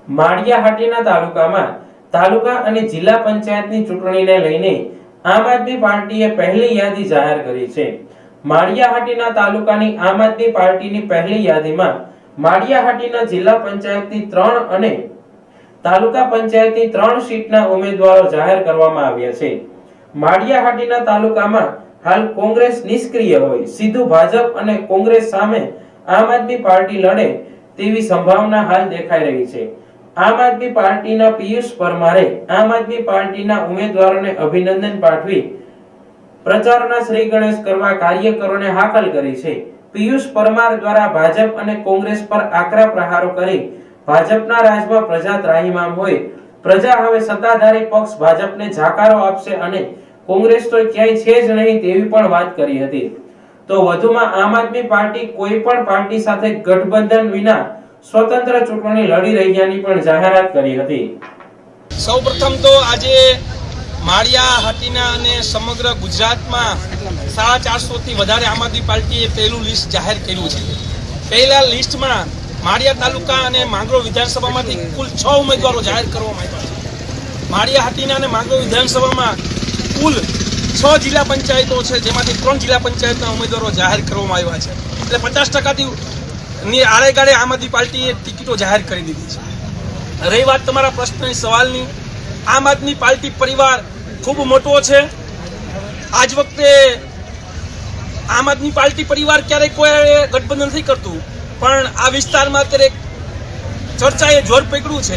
માળિયાહાટીના તાલુકામાં તાલુકા અને જિલ્લા પંચાયતની ચૂંટણીને લઈને આમ આદમી પાર્ટીએ પહેલી યાદી જાહેર કરી છે। માળિયાહાટીના તાલુકાની આમ આદમી પાર્ટીની પહેલી યાદીમાં માળિયાહાટીના જિલ્લા પંચાયતની 3 અને તાલુકા પંચાયતની 3 સીટના ઉમેદવારો જાહેર કરવામાં આવ્યા છે। માળિયાહાટીના તાલુકામાં હાલ કોંગ્રેસ નિષ્ક્રિય હોય સીધું ભાજપ અને કોંગ્રેસ સામે આમ આદમી પાર્ટી લડે તેવી સંભાવના હાલ દેખાઈ રહી છે। આમ આદમી પાર્ટીના પિયુષ પરમારે આમ આદમી પાર્ટીના ઉમેદવારોને અભિનંદન પાઠવી પ્રચારના શ્રી ગણેશ કરવા કાર્યકરોને હાકલ કરી છે। પિયુષ પરમાર દ્વારા ભાજપ અને કોંગ્રેસ પર આકરા પ્રહારો કરી ભાજપના રાજમાં પ્રજા ત્રાહિમામ હોય પ્રજા હવે સત્તાધારી પક્ષ ભાજપને જાકારો આપશે અને કોંગ્રેસ તો ક્યાંય છે જ નહીં તેવી પણ વાત કરી હતી। તો વધુમાં આમ આદમી પાર્ટી કોઈ પણ પાર્ટી સાથે ગઠબંધન વિના સ્વતંત્ર ચૂંટણી લડી રહ્યાની પણ જાહેરાત કરી હતી। સૌપ્રથમ તો આજે માળિયાહાટીના અને સમગ્ર ગુજરાતમાં 450 થી વધારે આમ આદમી પાર્ટીએ પહેલું લિસ્ટ જાહેર કર્યું છે। પહેલા લિસ્ટમાં માળિયા તાલુકા અને માંગરોળ વિધાનસભામાંથી કુલ 6 ઉમેદવારો જાહેર કરવામાં આવ્યા છે। માળિયાહાટીના અને માંગરોળ વિધાનસભામાં કુલ 6 જિલ્લા પંચાયતો છે, જેમાંથી 3 જિલ્લા પંચાયતના ઉમેદવારો જાહેર કરવામાં આવ્યા છે। એટલે 50%થી આડેગાળે આમ આદમી પાર્ટીએ ટિકિટો જાહેર કરી દીધી છે। રહી વાત તમારા પ્રશ્નની સવાલની, આમ આદમી પાર્ટી પરિવાર ખૂબ મોટો છે। આજ વખતે આમ આદમી પાર્ટી પરિવાર ક્યારેય કોઈ ગઠબંધન નથી કરતું, પણ આ વિસ્તારમાં અત્યારે ચર્ચાએ જોર પકડ્યું છે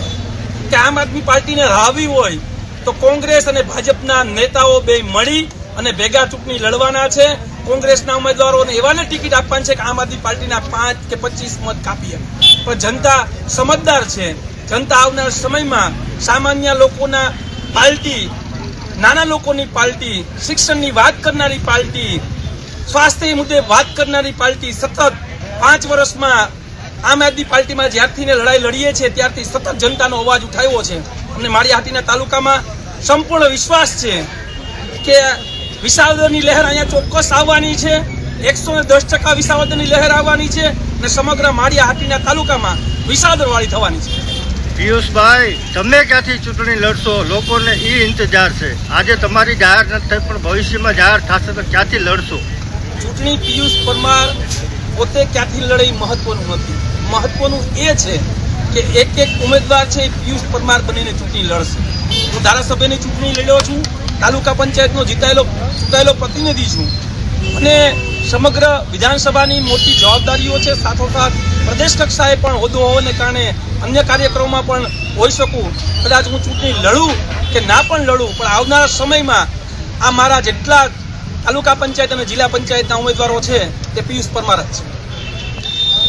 કે આમ આદમી પાર્ટીને હરાવવી હોય તો કોંગ્રેસ અને ભાજપના નેતાઓ બે મળી અને ભેગા ચૂંટણી લડવાના છે। કોંગ્રેસના ઉમેદવારોને એવાને ટિકિટ આપવાની છે કે આમ આદમી પાર્ટીના 5 કે 25 મત કાપીએ, પણ જનતા સમજદાર છે। જનતા આવનાર સમયમાં સામાન્ય લોકોના પાર્ટી, નાના લોકોની પાર્ટી, શિક્ષણની વાત કરનારી પાર્ટી, સ્વાસ્થ્ય મુદ્દે વાત કરનારી પાર્ટી સતત 5 વર્ષમાં આમ આદમી પાર્ટીમાં જ્યારથી લડાઈ લડીએ છીએ ત્યારથી સતત જનતાનો અવાજ ઉઠાવ્યો છે। અમને માળિયાહાટીના તાલુકામાં સંપૂર્ણ વિશ્વાસ છે કે વિસાવદરની લહેર અહીંયા ચોક્કસ આવવાની છે। 110% વિસાવદરની લહેર આવવાની છે અને સમગ્ર માળિયાહાટીના તાલુકામાં વિસાવદરવાળી થવાની છે। પિયુષભાઈ, તમે ક્યાંથી ચૂંટણી લડશો? લોકોને એ ઇંતજાર છે। આજે તમારી જાહેર નથી થઈ, પણ ભવિષ્યમાં જાહેર થશે તો ક્યાંથી લડશો? ચૂંટણી પિયુષ પરમાર પોતે ક્યાંથી લડે મહત્વનું નથી। મહત્વનું એ છે કે એક ઉમેદવાર છે પિયુષ પરમાર બનીને ચૂંટણી લડશે। હું ધારાસભ્યની ચૂંટણી લડ્યો છું, તાલુકા પંચાયતનો ચૂંટાયેલો પ્રતિનિધિ છું અને સમગ્ર વિધાનસભાની મોટી જવાબદારીઓ છે। સાથોસાથ પ્રદેશ કક્ષાએ પણ હોદ્દો હોવાને કારણે અન્ય કાર્યક્રમોમાં પણ હોઈ શકું। કદાચ હું ચૂંટણી લડું કે ના પણ લડું, પણ આવનારા સમયમાં આ મારા જેટલા તાલુકા પંચાયત અને જિલ્લા પંચાયતના ઉમેદવારો છે તે પિયુષ પરમાર જ છે।